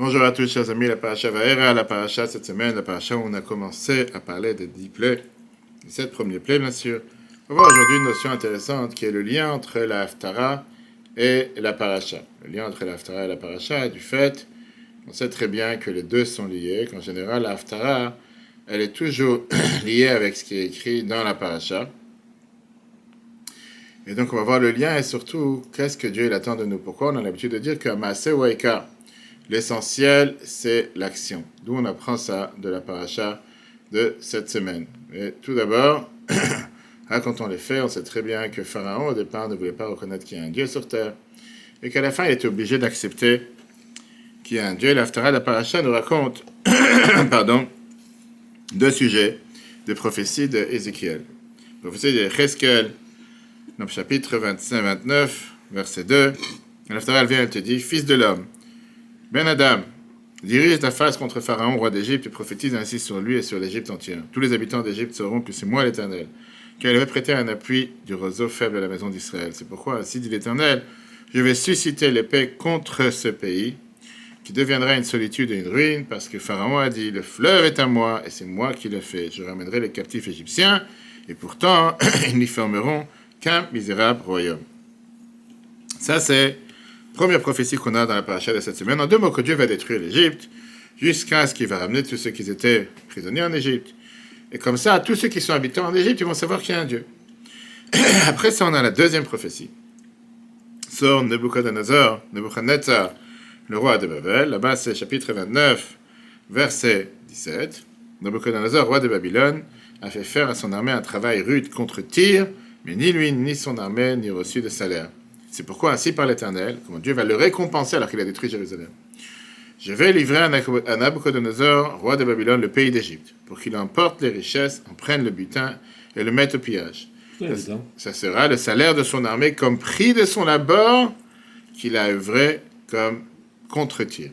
Bonjour à tous, chers amis. La paracha Vaera, la paracha cette semaine, la paracha où on a commencé à parler des 10 plaies, les 7 premiers plaies, bien sûr. On va voir aujourd'hui une notion intéressante qui est le lien entre la Haftara et la paracha. Le lien entre la Haftara et la paracha est du fait, on sait très bien que les deux sont liés, qu'en général, la Haftara, elle est toujours liée avec ce qui est écrit dans la paracha. Et donc, on va voir le lien et surtout, qu'est-ce que Dieu il attend de nous. Pourquoi on a l'habitude de dire que Maaseh Waika, l'essentiel, c'est l'action. D'où on apprend ça de la paracha de cette semaine. Et tout d'abord, quand on les fait, on sait très bien que Pharaon, au départ, ne voulait pas reconnaître qu'il y a un Dieu sur terre. Et qu'à la fin, il était obligé d'accepter qu'il y a un Dieu. L'Haftara de la paracha nous raconte deux sujets des prophéties d'Ézéchiel. Prophétie d'Ézéchiel, dans le chapitre 25-29, verset 2. L'Haftara, elle vient, elle te dit, Fils de l'homme, Ben Adam, dirige ta face contre Pharaon, roi d'Égypte, et prophétise ainsi sur lui et sur l'Égypte entière. Tous les habitants d'Égypte sauront que c'est moi l'Éternel, car il avait prêté un appui du roseau faible à la maison d'Israël. C'est pourquoi, ainsi dit l'Éternel, je vais susciter l'épée contre ce pays, qui deviendra une solitude et une ruine, parce que Pharaon a dit, le fleuve est à moi, et c'est moi qui le fais. Je ramènerai les captifs égyptiens, et pourtant, ils n'y formeront qu'un misérable royaume. Ça, c'est première prophétie qu'on a dans la paracha de cette semaine. En deux mots, que Dieu va détruire l'Égypte jusqu'à ce qu'il va ramener tous ceux qui étaient prisonniers en Égypte. Et comme ça, tous ceux qui sont habitants en Égypte, ils vont savoir qu'il y a un Dieu. Après ça, on a la deuxième prophétie. Sort Nebuchadnezzar, le roi de Babel. Là-bas, c'est chapitre 29, verset 17. Nebuchadnezzar, roi de Babylone, a fait faire à son armée un travail rude contre Tyr, mais ni lui ni son armée n'y reçu de salaire. C'est pourquoi, ainsi par l'Éternel, comment Dieu va le récompenser alors qu'il a détruit Jérusalem. Je vais livrer à Nabuchodonosor, roi de Babylone, le pays d'Égypte, pour qu'il emporte les richesses, en prenne le butin et le mette au pillage. Ça sera le salaire de son armée comme prix de son labeur qu'il a œuvré comme contre-Tyr.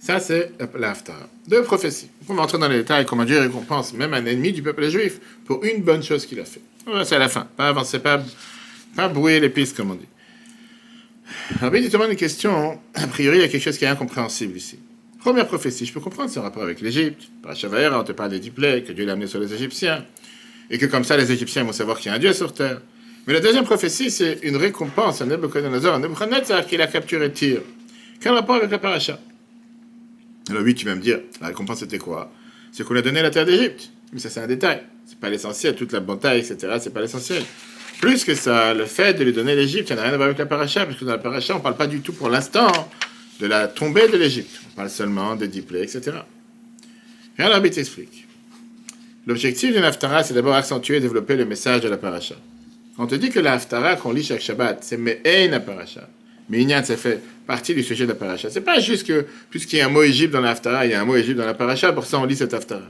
Ça, c'est la Haftara. Deux prophéties. On peut entrer dans les détails, comment Dieu récompense même un ennemi du peuple juif pour une bonne chose qu'il a fait. C'est à la fin, pas avancer, pas brouiller les pistes, comme on dit. Alors, bien, il demande une question. A priori, il y a quelque chose qui est incompréhensible ici. Première prophétie, je peux comprendre ce rapport avec l'Égypte. Par Vaera, on te parle des 10 plaies, que Dieu l'a amené sur les Égyptiens, et que comme ça, les Égyptiens vont savoir qu'il y a un Dieu sur terre. Mais la deuxième prophétie, c'est une récompense à Nebuchadnezzar. Nebuchadnezzar qui a capturé Tyr. Quel rapport avec la paracha? Alors oui, tu vas me dire, la récompense c'était quoi? C'est qu'on a donné la terre d'Égypte. Mais ça, c'est un détail. C'est pas l'essentiel. Toute la bataille, etc., c'est pas l'essentiel. Plus que ça, le fait de lui donner l'Égypte, ça n'a rien à voir avec la paracha, parce que dans la paracha, on ne parle pas du tout pour l'instant de la tombée de l'Égypte. On parle seulement des 10 plaies, etc. Rien l'arbitre explique. L'objectif d'une Haftara, c'est d'abord accentuer et développer le message de la paracha. Quand on te dit que la Haftara qu'on lit chaque Shabbat, c'est Me'ein la paracha. Minyan, ça fait partie du sujet de la paracha. C'est pas juste que, puisqu'il y a un mot Égypte dans la Haftara, il y a un mot Égypte dans la paracha, pour ça on lit cette Haftara.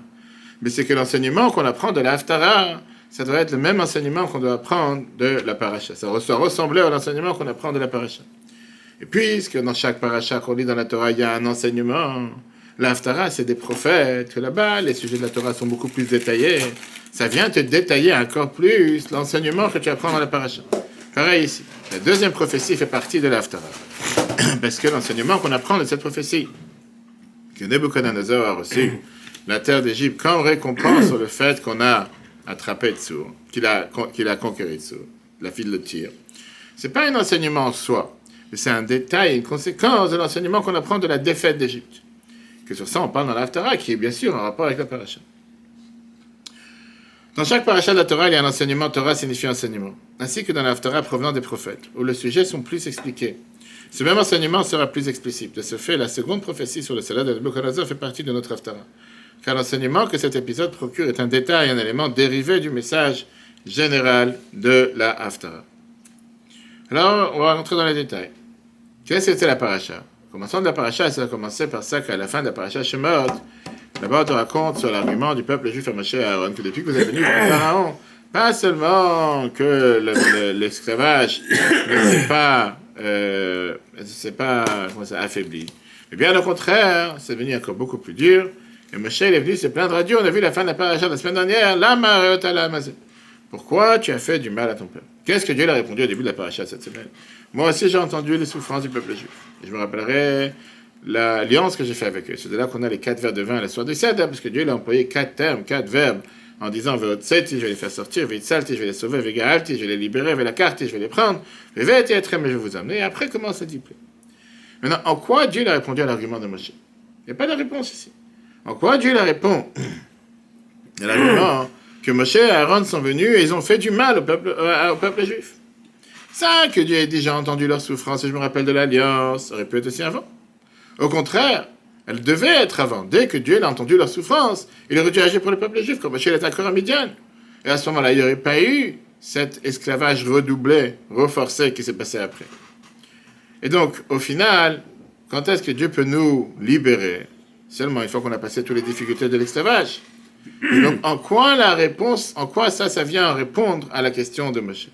Mais c'est que l'enseignement qu'on apprend de la Haftara, ça doit être le même enseignement qu'on doit apprendre de la paracha. Ça doit ressembler à l'enseignement qu'on apprend de la paracha. Et puisque dans chaque paracha qu'on lit dans la Torah, il y a un enseignement, la Haftara, c'est des prophètes, que là-bas, les sujets de la Torah sont beaucoup plus détaillés. Ça vient te détailler encore plus l'enseignement que tu apprends dans la paracha. Pareil ici. La deuxième prophétie fait partie de la Haftara. Parce que l'enseignement qu'on apprend de cette prophétie, que Nebuchadnezzar a reçu la terre d'Égypte comme récompense sur le fait qu'on a attrapé Tsour, qu'il a conquéré Tsour, la fille de Tyr. C'est pas un enseignement en soi, mais c'est un détail, une conséquence de l'enseignement qu'on apprend de la défaite d'Égypte. Que sur ça, on parle dans la Haftara, qui est bien sûr en rapport avec la paracha. Dans chaque paracha de la Torah, il y a un enseignement. Torah signifie enseignement, ainsi que dans la Haftara provenant des prophètes, où les sujets sont plus expliqués. Ce même enseignement sera plus explicite. De ce fait, la seconde prophétie sur le salaire de Nebuchadnezzar fait partie de notre Haftara. Car l'enseignement que cet épisode procure est un détail, un élément dérivé du message général de la Haftara. Alors, on va rentrer dans les détails. Qu'est-ce que c'était la paracha? Commençons de la paracha, ça a commencé par ça qu'à la fin de la paracha Shemot, là-bas on te raconte sur l'argument du peuple juif à Moshe et à Aaron, que depuis que vous êtes venus vers Pharaon, pas seulement que l'esclavage ne s'est pas affaibli, mais bien au contraire, c'est devenu encore beaucoup plus dur. Et Moshe est venu se plaindre à Dieu. On a vu la fin de la paracha la semaine dernière. Pourquoi tu as fait du mal à ton peuple? Qu'est-ce que Dieu lui a répondu au début de la paracha cette semaine? Moi aussi j'ai entendu les souffrances du peuple juif. Et je me rappellerai l'alliance que j'ai fait avec eux. C'est de là qu'on a les 4 vers de vin à la soirée du Seder, parce que Dieu il a employé 4 termes, 4 verbes, en disant Veotseti, je vais les faire sortir, Veitsalti, je vais les sauver, Vegaalti, je vais les libérer, Velakarti, je vais les prendre, Veveti etrem, je vais vous amener. Et après commence le diplôme. Maintenant, en quoi Dieu a répondu à l'argument de Moshe? Il n'y a pas de réponse ici. En quoi Dieu la répond à l'argument que Moshe et Aaron sont venus et ils ont fait du mal au peuple juif. Ça, que Dieu ait déjà entendu leur souffrance, et je me rappelle de l'Alliance, ça aurait pu être aussi avant. Au contraire, elle devait être avant. Dès que Dieu a entendu leur souffrance, il aurait dû agir pour le peuple juif, comme Moshe était d'accord à Midian. Et à ce moment-là, il n'y aurait pas eu cet esclavage redoublé, renforcé qui s'est passé après. Et donc, au final, quand est-ce que Dieu peut nous libérer? Seulement une fois qu'on a passé toutes les difficultés de l'esclavage. Et donc, en quoi la réponse, en quoi ça vient répondre à la question de Moshe?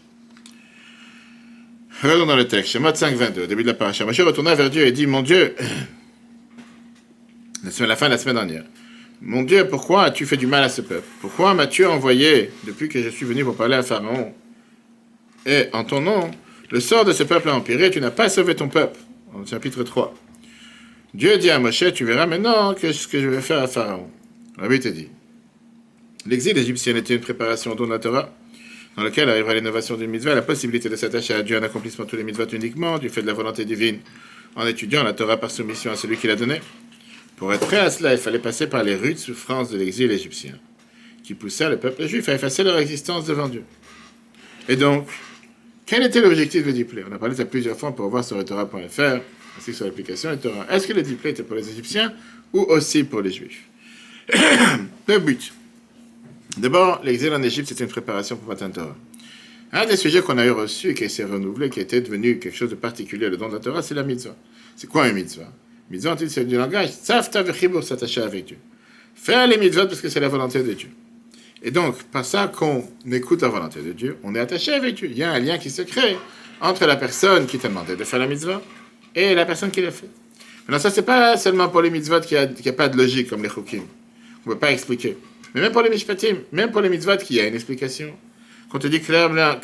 Regardons dans le texte, Shemot 5.22, début de la paracha. Moshe retourna vers Dieu et dit, mon Dieu, la fin de la semaine dernière, mon Dieu, pourquoi as-tu fait du mal à ce peuple? Pourquoi m'as-tu envoyé, depuis que je suis venu pour parler à Pharaon, et en ton nom, le sort de ce peuple a empiré, tu n'as pas sauvé ton peuple? En chapitre 3. Dieu dit à Moshe, tu verras maintenant ce que je vais faire à Pharaon. Rabbi te dit, l'exil égyptien était une préparation au don de la Torah, dans lequel arrivera l'innovation d'une mitzvah, la possibilité de s'attacher à Dieu en accomplissement de tous les mitzvot uniquement, du fait de la volonté divine, en étudiant la Torah par soumission à celui qui l'a donnée. Pour être prêt à cela, il fallait passer par les rudes souffrances de l'exil égyptien, qui poussait le peuple juif à effacer leur existence devant Dieu. Et donc, quel était l'objectif de Diplé? On a parlé de ça plusieurs fois pour voir sur Torah.fr, ainsi que sur l'application de Torah. Est-ce que le Diplé était pour les Égyptiens ou aussi pour les Juifs? Le but. D'abord, l'exil en Égypte, c'était une préparation pour Matan Torah. Un des sujets qu'on a eu reçu et qui s'est renouvelé, qui était devenu quelque chose de particulier, le don de la Torah, c'est la mitzvah. C'est quoi une mitzvah? Mitzvah, c'est du langage. Tzavta v'chibur, s'attacher avec Dieu. Faire les mitzvot parce que c'est la volonté de Dieu. Et donc, par ça qu'on écoute la volonté de Dieu, on est attaché avec Dieu. Il y a un lien qui se crée entre la personne qui t'a demandé de faire la mitzvah et la personne qui l'a fait. Maintenant, ça, c'est pas seulement pour les mitzvot qui a pas de logique, comme les chukim. On ne peut pas expliquer. Mais même pour les mishpatim, même pour les mitzvot, qui a une explication. Qu'on te dit clairement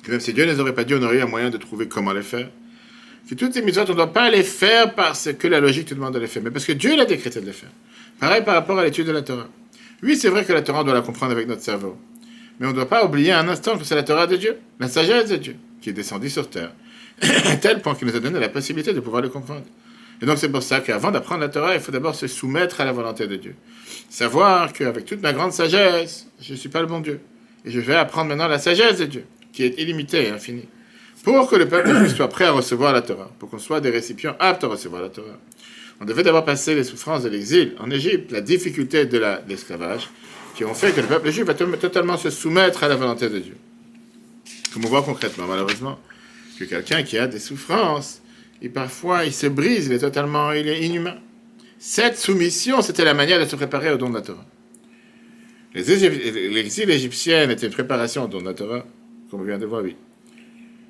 que même si Dieu ne les aurait pas dit, on aurait eu un moyen de trouver comment les faire. Que toutes ces mitzvot, on ne doit pas les faire parce que la logique te demande de les faire, mais parce que Dieu l'a décrété de les faire. Pareil par rapport à l'étude de la Torah. Oui, c'est vrai que la Torah, on doit la comprendre avec notre cerveau. Mais on ne doit pas oublier un instant que c'est la Torah de Dieu, la sagesse de Dieu, qui est descendue sur terre, à tel point qu'il nous a donné la possibilité de pouvoir le comprendre. Et donc c'est pour ça qu'avant d'apprendre la Torah, il faut d'abord se soumettre à la volonté de Dieu. Savoir qu'avec toute ma grande sagesse, je ne suis pas le bon Dieu. Et je vais apprendre maintenant la sagesse de Dieu, qui est illimitée et infinie. Pour que le peuple soit prêt à recevoir la Torah, pour qu'on soit des récipients aptes à recevoir la Torah. On devait d'abord passer les souffrances de l'exil en Égypte, la difficulté de l'esclavage, qui ont fait que le peuple juif va totalement se soumettre à la volonté de Dieu. Comme on voit concrètement, malheureusement, que quelqu'un qui a des souffrances, et parfois il se brise, il est inhumain. Cette soumission, c'était la manière de se préparer au don de la Torah. L'exil égyptien était une préparation au don de la Torah, comme on vient de voir, oui.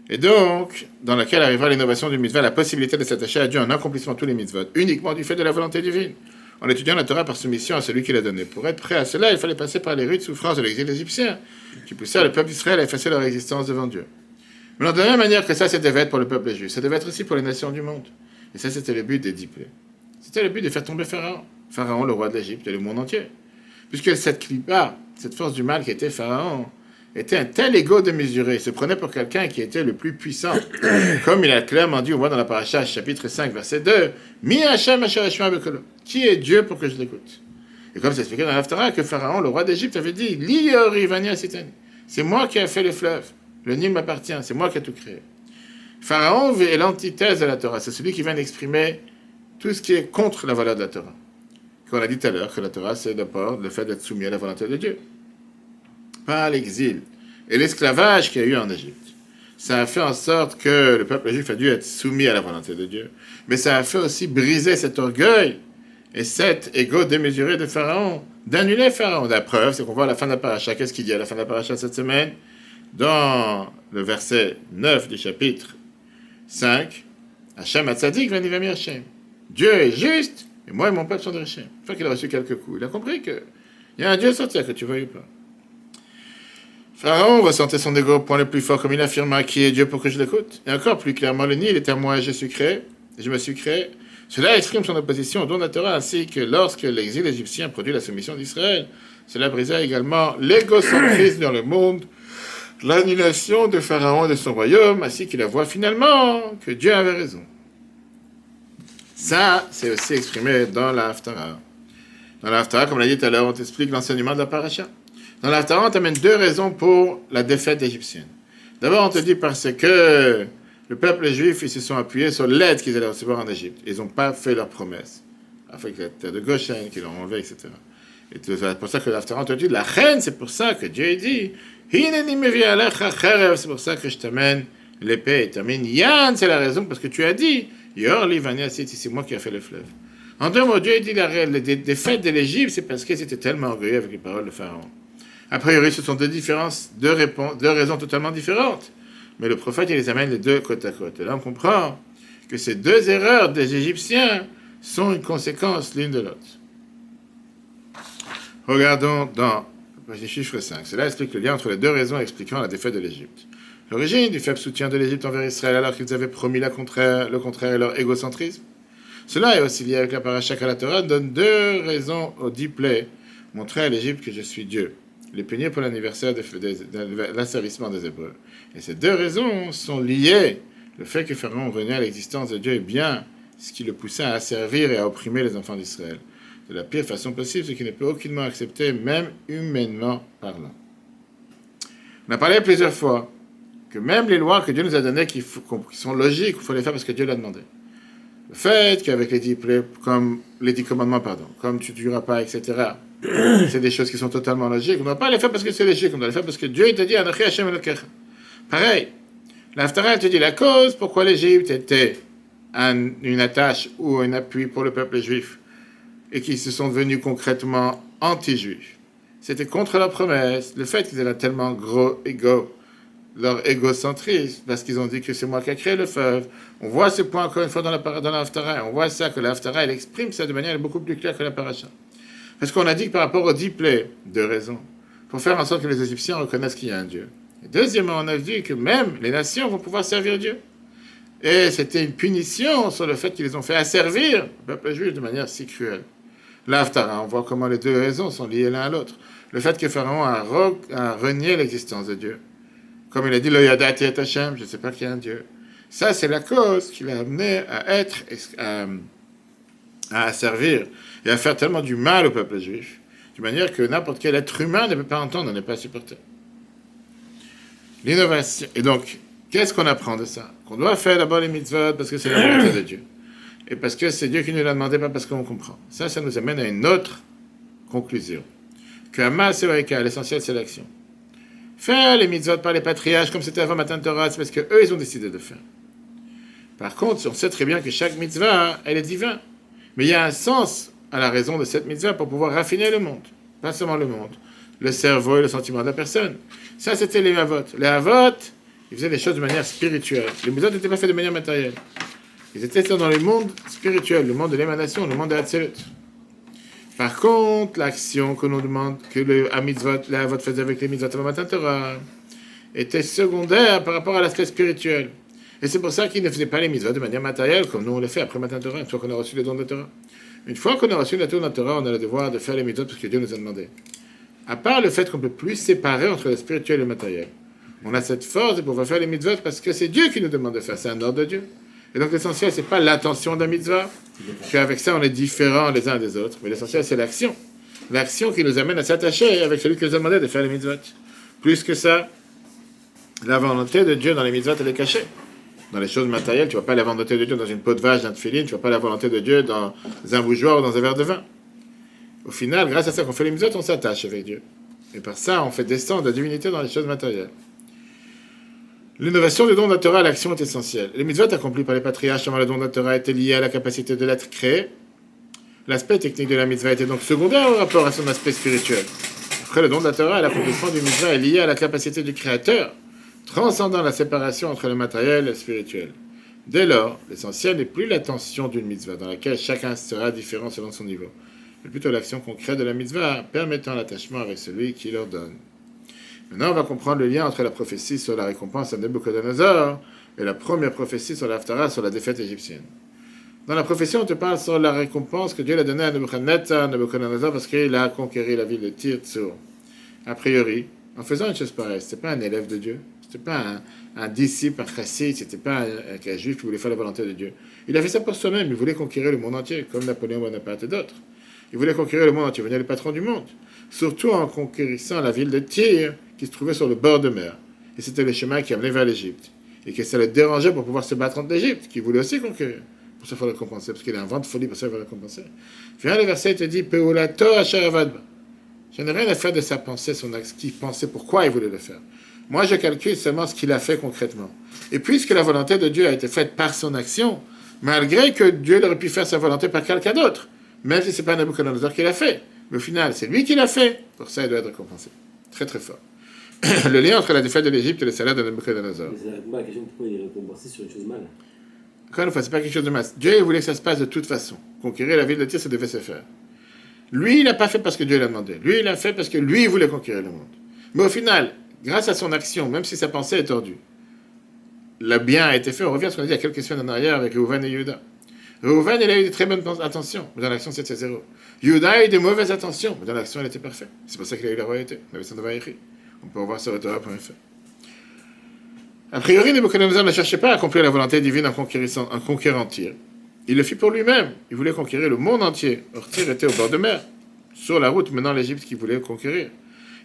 Et donc, dans laquelle arrivera l'innovation du mitzvah, la possibilité de s'attacher à Dieu en accomplissant tous les mitzvot, uniquement du fait de la volonté divine, en étudiant la Torah par soumission à celui qui l'a donnée. Pour être prêt à cela, il fallait passer par les rudes souffrances de l'exil égyptien, qui poussait le peuple d'Israël à effacer leur existence devant Dieu. Mais de la même manière que ça devait être pour le peuple juif, ça devait être aussi pour les nations du monde. Et ça, c'était le but des Diplés. C'était le but de faire tomber Pharaon. Pharaon, le roi de l'Égypte et le monde entier. Puisque cette clipa, cette force du mal qui était Pharaon, était un tel égo démesuré, il se prenait pour quelqu'un qui était le plus puissant. Comme il a clairement dit, on voit dans la paracha, chapitre 5, verset 2, Mi Hashem asher yashma bekolo. Qui est Dieu pour que je l'écoute? Et comme c'est expliqué dans l'Haftarah, que Pharaon, le roi d'Égypte, avait dit, Li yori vani asitani. C'est moi qui ai fait le fleuve. Le Nil m'appartient, c'est moi qui ai tout créé. Pharaon est l'antithèse de la Torah. C'est celui qui vient d'exprimer tout ce qui est contre la valeur de la Torah. Qu'on a dit tout à l'heure que la Torah, c'est d'abord le fait d'être soumis à la volonté de Dieu. Pas l'exil et l'esclavage qu'il y a eu en Égypte. Ça a fait en sorte que le peuple juif a dû être soumis à la volonté de Dieu. Mais ça a fait aussi briser cet orgueil et cet égo démesuré de Pharaon, d'annuler Pharaon. La preuve, c'est qu'on voit à la fin de la paracha. Qu'est-ce qu'il dit à la fin de la paracha cette semaine? Dans le verset 9 du chapitre 5, Hachem Hatzadik v'ani Hachem. Dieu est juste, et moi et mon peuple sont de Hachem. Une fois qu'il a reçu quelques coups, il a compris qu'il y a un Dieu sur terre, que tu veuilles pas. Pharaon ressentait son égo au point le plus fort, comme il affirma qui est Dieu pour que je l'écoute. Et encore plus clairement, le Nil est à moi et je suis créé. et je me suis créé. Cela exprime son opposition au don de la Torah, ainsi que lorsque l'exil égyptien produit la soumission d'Israël, cela brisa également l'égocentrisme dans le monde, l'annulation de Pharaon et de son royaume, ainsi qu'il avoua finalement que Dieu avait raison. Ça, c'est aussi exprimé dans la Haftarah. Dans la Haftarah, comme on l'a dit tout à l'heure, on t'explique l'enseignement de la paracha. Dans la Haftarah, on t'amène deux raisons pour la défaite égyptienne. D'abord, on te dit parce que le peuple juif, ils se sont appuyés sur l'aide qu'ils allaient recevoir en Égypte. Ils n'ont pas fait leur promesse. Avec la terre de Goshen, qu'ils l'ont enlevée, etc. Et c'est pour ça que l'Haftarah te dit, la reine, c'est pour ça que Dieu dit, c'est pour ça que je t'amène l'épée. T'amène Yann, c'est la raison, parce que tu as dit, c'est moi qui ai fait le fleuve. En deux mots, Dieu dit, la défaite de l'Égypte, c'est parce qu'ils étaient tellement orgueilleux avec les paroles de Pharaon. A priori, ce sont deux raisons totalement différentes. Mais le prophète, il les amène les deux côte à côte. Et là, on comprend que ces deux erreurs des Égyptiens sont une conséquence l'une de l'autre. Regardons dans le chiffre 5. Cela explique le lien entre les deux raisons expliquant la défaite de l'Égypte. L'origine du faible soutien de l'Égypte envers Israël alors qu'ils avaient promis le contraire et leur égocentrisme. Cela est aussi lié avec la paracha à la Torah, donne deux raisons au diplé, montrer à l'Égypte que je suis Dieu. Les punir pour l'anniversaire de l'asservissement des Hébreux. Et ces deux raisons sont liées. Le fait que Pharaon venait à l'existence de Dieu est bien ce qui le poussait à asservir et à opprimer les enfants d'Israël. De la pire façon possible, ce qui ne peut aucunement accepter, même humainement parlant. On a parlé plusieurs fois que même les lois que Dieu nous a données, qui sont logiques, il faut les faire parce que Dieu l'a demandé. Le fait qu'avec les 10 commandements, comme tu ne tueras pas, etc., c'est des choses qui sont totalement logiques. On ne doit pas les faire parce que c'est logique, on doit les faire parce que Dieu t'a dit Anochi Hashem Elokecha. Pareil, l'Haftarah te dit la cause pourquoi l'Égypte était une attache ou un appui pour le peuple juif et qu'ils se sont devenus concrètement anti-juifs. C'était contre leur promesse, le fait qu'ils avaient tellement gros égo, leur égocentrisme, parce qu'ils ont dit que c'est moi qui ai créé le fleuve. On voit ce point encore une fois dans la Haftarah. On voit ça, que la Haftarah, elle exprime ça de manière beaucoup plus claire que la paracha. Parce qu'on a dit que par rapport au diplé, deux raisons, pour faire en sorte que les Égyptiens reconnaissent qu'il y a un Dieu. Et deuxièmement, on a dit que même les nations vont pouvoir servir Dieu. Et c'était une punition sur le fait qu'ils les ont fait asservir le peuple juif de manière si cruelle. La Haftarah, on voit comment les deux raisons sont liées l'un à l'autre. Le fait que Pharaon a renié l'existence de Dieu. Comme il a dit, Lo yadati et Hashem, je ne sais pas qu'il y a un Dieu. Ça, c'est la cause qui l'a amené à servir et à faire tellement du mal au peuple juif, de manière que n'importe quel être humain ne peut pas entendre, ne pas supporter. L'innovation. Et donc, qu'est-ce qu'on apprend de ça? Qu'on doit faire d'abord les mitzvot parce que c'est la volonté de Dieu. Et parce que c'est Dieu qui nous l'a demandé, pas parce qu'on comprend. Ça nous amène à une autre conclusion. Que Hamas et Oeka, l'essentiel, c'est l'action. Faire les mitzvot par les patriarches, comme c'était avant Matan Torah, c'est parce qu'eux, ils ont décidé de faire. Par contre, on sait très bien que chaque mitzvah, elle est divine. Mais il y a un sens à la raison de cette mitzvah pour pouvoir raffiner le monde. Pas seulement le monde. Le cerveau et le sentiment de la personne. Ça, c'était les Havot. Les Havot, ils faisaient des choses de manière spirituelle. Les mitzvot n'étaient pas faits de manière matérielle. Ils étaient dans le monde spirituel, le monde de l'émanation, le monde de la Hatzelut. Par contre, l'action que nous demande, que les Havot faisaient avec les mitzvot avant Matan Torah, était secondaire par rapport à l'aspect spirituel. Et c'est pour ça qu'ils ne faisaient pas les mitzvot de manière matérielle, comme nous on les fait après Matan Torah, une fois qu'on a reçu les dons de la Torah. Une fois qu'on a reçu les dons de la Torah, on a le devoir de faire les mitzvot parce que Dieu nous a demandé. À part le fait qu'on ne peut plus séparer entre le spirituel et le matériel. On a cette force de pouvoir faire les mitzvot parce que c'est Dieu qui nous demande de faire, c'est un ordre de Dieu. Et donc l'essentiel, c'est pas l'intention d'un mitzvah, qu'avec ça on est différents les uns des autres, mais l'essentiel c'est l'action. L'action qui nous amène à s'attacher avec celui qui nous a demandé de faire les mitzvot. Plus que ça, la volonté de Dieu dans les mitzvot, elle est cachée. Dans les choses matérielles, tu ne vois pas la volonté de Dieu dans une peau de vache, dans un tefillin, tu ne vois pas la volonté de Dieu dans un bougeoir ou dans un verre de vin. Au final, grâce à ça qu'on fait les mitzvot, on s'attache avec Dieu. Et par ça, on fait descendre la divinité dans les choses matérielles. L'innovation du don de la Torah à l'action est essentielle. Les mitzvot accomplis par les patriarches avant le don de la Torah étaient liés à la capacité de l'être créé. L'aspect technique de la mitzvah était donc secondaire au rapport à son aspect spirituel. Après le don de la Torah, l'accomplissement du mitzvah est lié à la capacité du créateur, transcendant la séparation entre le matériel et le spirituel. Dès lors, l'essentiel n'est plus l'attention d'une mitzvah, dans laquelle chacun sera différent selon son niveau, mais plutôt l'action concrète de la mitzvah, permettant l'attachement avec celui qui l'ordonne. Maintenant, on va comprendre le lien entre la prophétie sur la récompense à Nebuchadnezzar et la première prophétie sur l'Haftarah sur la défaite égyptienne. Dans la prophétie, on te parle sur la récompense que Dieu a donnée à Nebuchadnezzar parce qu'il a conquéri la ville de Tir-Tsur. A priori, en faisant une chose pareille, c'était pas un élève de Dieu, c'était pas un disciple, un chassid, c'était pas un juif qui voulait faire la volonté de Dieu. Il a fait ça pour soi-même, il voulait conquérir le monde entier, comme Napoléon Bonaparte et d'autres. Il voulait conquérir le monde entier, devenir le patron du monde. Surtout en conquérissant la ville de Tyr, qui se trouvait sur le bord de mer. Et c'était le chemin qui amenait vers l'Égypte. Et que ça le dérangeait pour pouvoir se battre contre l'Égypte, qui voulait aussi conquérir. Pour ça, il faut le compenser, parce qu'il a un vent de folie, pour ça, il faut le compenser. Viens, le verset, il te dit, Peulato Asheravadba. Je n'ai rien à faire de sa pensée, ce qu'il pensait, pourquoi il voulait le faire. Moi, je calcule seulement ce qu'il a fait concrètement. Et puisque la volonté de Dieu a été faite par son action, malgré que Dieu aurait pu faire sa volonté par quelqu'un d'autre, même si ce n'est pas Nabucodonosor qui l'a fait. Mais au final, c'est lui qui l'a fait. Pour ça, il doit être récompensé. Très, très fort. Le lien entre la défaite de l'Égypte et le salaire de Nabucodonosor. Mais ça répond à la question de pourquoi il est récompensé sur une chose mal. Encore une fois, ce n'est pas quelque chose de masse. Dieu voulait que ça se passe de toute façon. Conquérir la ville de Tyr, ça devait se faire. Lui, il n'a pas fait parce que Dieu l'a demandé. Lui, il a fait parce que lui, il voulait conquérir le monde. Mais au final, grâce à son action, même si sa pensée est tordue, le bien a été fait. On revient à ce qu'on a dit il y a quelques semaines en arrière avec Reuven et Yehuda. Reuven, il a eu de très bonnes intentions, mais dans l'action, c'était zéro. Yehuda a eu de mauvaises intentions, mais dans l'action, elle était parfaite. C'est pour ça qu'il a eu la royauté. Il avait son devoir écrit. On peut voir sur Torah.fr. A priori, Nebuchadnezzar ne cherchait pas à accomplir la volonté divine en conquérant Tyr. Il le fit pour lui-même. Il voulait conquérir le monde entier. Or, Tyr était au bord de mer, sur la route menant l'Égypte qu'il voulait conquérir.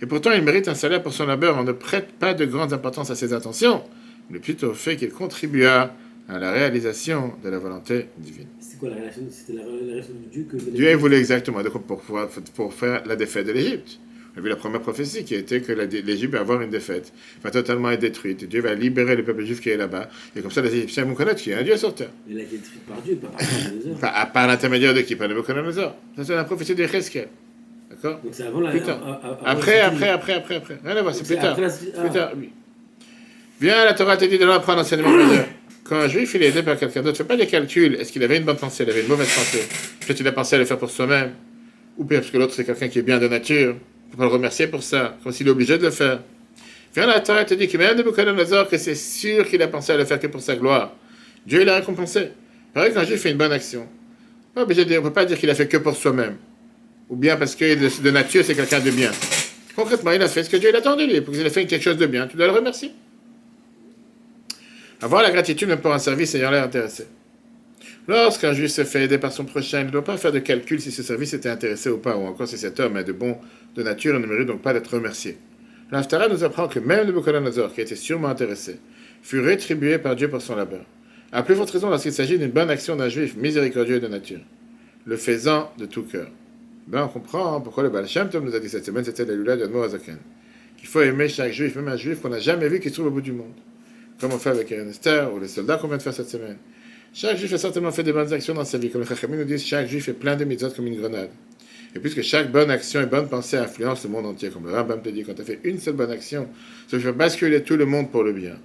Et pourtant, il mérite un salaire pour son labeur. On ne prête pas de grande importance à ses intentions, mais plutôt au fait qu'il contribua à la réalisation de la volonté divine. C'est quoi la relation? C'était la relation de Dieu que... Dieu voulait exactement pour faire la défaite de l'Égypte. On a vu la première prophétie qui était que l'Égypte va avoir une défaite, va totalement être détruite. Dieu va libérer le peuple juif qui est là-bas. Et comme ça, les Égyptiens vont connaître qu'il y a un Dieu sur terre. Il a été détruit par Dieu, pas par Nabucodonosor. Par l'intermédiaire de qui? Par Nabucodonosor. Ça, c'est la prophétie de Cheskel. D'accord? Donc c'est avant la... Plus tard. Après. Rien à voir, c'est plus tard. Plus tard, oui. Viens, la Torah te dit de l'apprendre enseignement majeur. Quand un juif il est aidé par quelqu'un d'autre, fais pas des calculs. Est-ce qu'il avait une bonne pensée, il avait une mauvaise pensée? Peut-être qu'il a pensé à le faire pour soi-même. Ou pire, parce que l'autre c'est quelqu'un qui est bien de nature. Il faut pas le remercier pour ça, comme s'il est obligé de le faire. Viens, la Torah te dit que même Nebuchadnezzar, que c'est sûr qu'il a pensé à le faire que pour sa gloire. Dieu l'a récompensé. Pareil, quand un juif fait une bonne action, on ne peut pas dire qu'il a fait que pour soi-même. Ou bien parce que de nature c'est quelqu'un de bien. Concrètement, il a fait ce que Dieu l'attend de lui. Pour qu'il ait fait quelque chose de bien, tu dois le remercier. Avoir la gratitude même pour un service ayant l'air intéressé. Lorsqu'un juif se fait aider par son prochain, il ne doit pas faire de calcul si ce service était intéressé ou pas, ou encore si cet homme est de nature et ne mérite donc pas d'être remercié. L'Haftara nous apprend que même Nebuchadnezzar, qui était sûrement intéressé, fut rétribué par Dieu pour son labeur. À plus forte raison lorsqu'il s'agit d'une bonne action d'un juif miséricordieux de nature, le faisant de tout cœur. Ben, on comprend pourquoi le Baal Shem Tov nous a dit cette semaine, c'était la Lula de Moazaken. Qu'il faut aimer chaque juif, même un juif qu'on n'a jamais vu qui se trouve au bout du monde. Comme on fait avec Esther ou les soldats qu'on vient de faire cette semaine. Chaque juif a certainement fait des bonnes actions dans sa vie. Comme les Chachamim nous disent, chaque juif est plein de mitzvot comme une grenade. Et puisque chaque bonne action et bonne pensée influence le monde entier, comme le Rambam te dit, quand tu as fait une seule bonne action, ça fait basculer tout le monde pour le bien.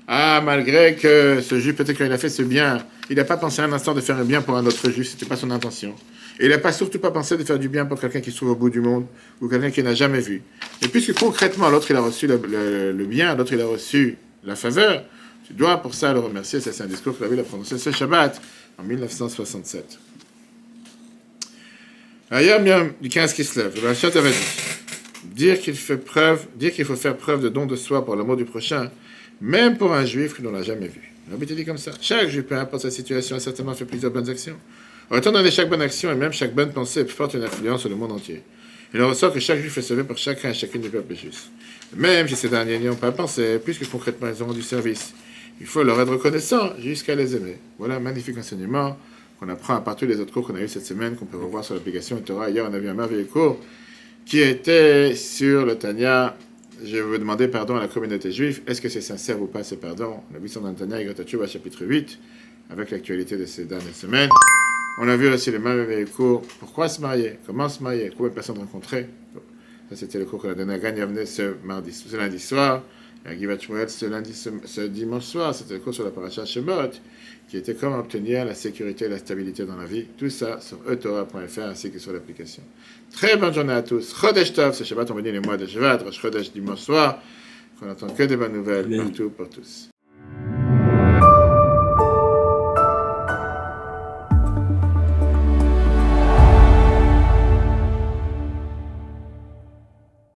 Ah, malgré que ce juif, peut-être qu'il a fait ce bien, il n'a pas pensé un instant de faire un bien pour un autre juif, ce n'était pas son intention. Et il n'a surtout pas pensé de faire du bien pour quelqu'un qui se trouve au bout du monde, ou quelqu'un qu'il n'a jamais vu. Et puisque concrètement, l'autre il a reçu le bien, l'autre il a reçu la faveur, tu dois pour ça le remercier. Ça, c'est un discours que la ville a prononcé ce Shabbat en 1967. Ailleurs, bien du 15 qui se lève, le Balchat avait dit dire qu'il faut faire preuve de don de soi pour l'amour du prochain, même pour un juif que l'on n'a jamais vu. Rabbi te dit comme ça. Chaque juif, peu importe sa situation, a certainement fait plusieurs bonnes actions. Autant donner chaque bonne action et même chaque bonne pensée porte une influence sur le monde entier. Il en ressort que chaque juif est sauvé par chacun et chacune des peuples justes. Même si ces derniers n'y ont pas pensé, puisque concrètement ils auront du service. Il faut leur être reconnaissant jusqu'à les aimer. Voilà un magnifique enseignement qu'on apprend à partir des autres cours qu'on a eu cette semaine, qu'on peut revoir sur l'application Torah. Hier, on a vu un merveilleux cours qui était sur le Tanya. Je veux demander pardon à la communauté juive. Est-ce que c'est sincère ou pas ce pardon? On a vu sur le Tanya, Igotachuba, chapitre 8, avec l'actualité de ces dernières semaines. On a vu aussi le merveilleux cours. Pourquoi se marier? Comment se marier? Combien de personnes rencontrer? Ça, c'était le cours qu'on a donné à Gagne ce lundi soir. À Givat Shmuel ce dimanche soir, c'était le cours sur la paracha Shemot, qui était comment obtenir la sécurité et la stabilité dans la vie. Tout ça sur etorah.fr ainsi que sur l'application. Très bonne journée à tous. Chodesh Tov, ce Shabbat, on bénit les mois de Shvat, Rosh Chodesh dimanche soir, qu'on n'entend que des bonnes nouvelles partout pour tous.